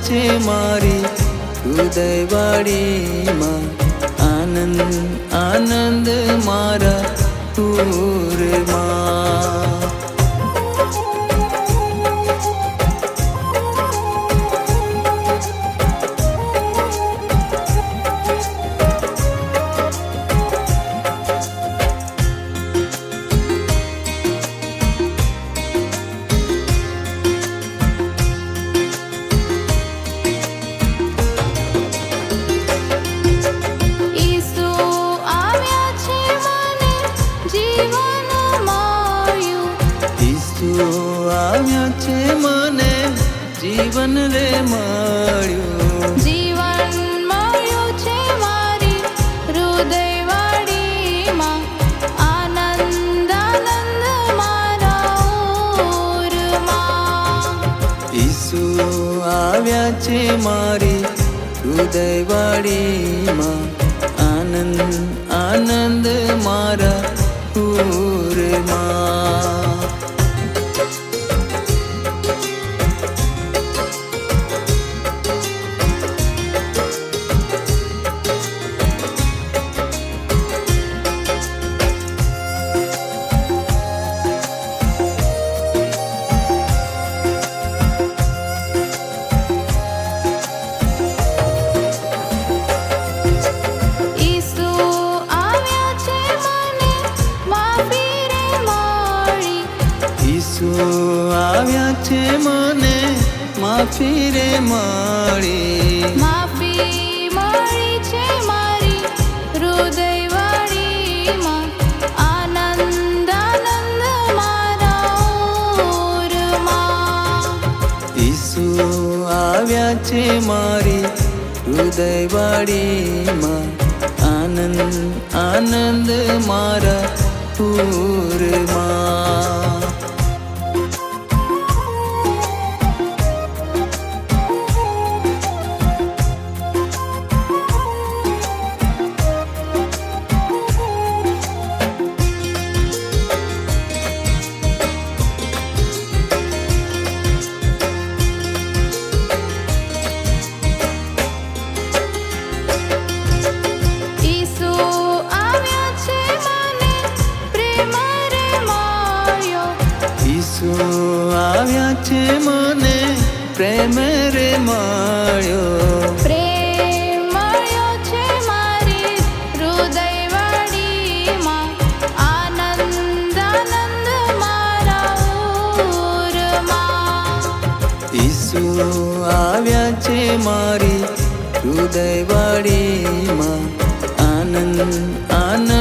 છે મારી હૃદયવાડીમાં, આનંદ આનંદ મારા પૂરમાં. આવ્યા છે મને જીવન રે મળ્યું, જીવન મળ્યું છે મારી હૃદયવાડીમાં, આનંદ આનંદ મારા ઉરમાં. ઈસુ આવ્યા છે મારી હૃદયવાડીમાં, આનંદ આનંદ મારા પૂરમાં. ઈસુ આવ્યા છે મને માફી રે મળી, માફી મળી છે મારી હૃદયવાડીમાં, આનંદ આનંદ મારા ઉરમાં. ઈસુ આવ્યા છે મારી હૃદયવાડીમાં, આનંદ આનંદ મારા પૂરમાં. ઈસુ આવ્યા છે મને પ્રેમ રે મળ્યો, પ્રેમ મળ્યો છે મારી હૃદયવાડીમાં, આનંદ આનંદ મારા ઉરમાં. ઈસુ આવ્યા છે મારી હૃદયવાડીમાં, આનંદ આનંદ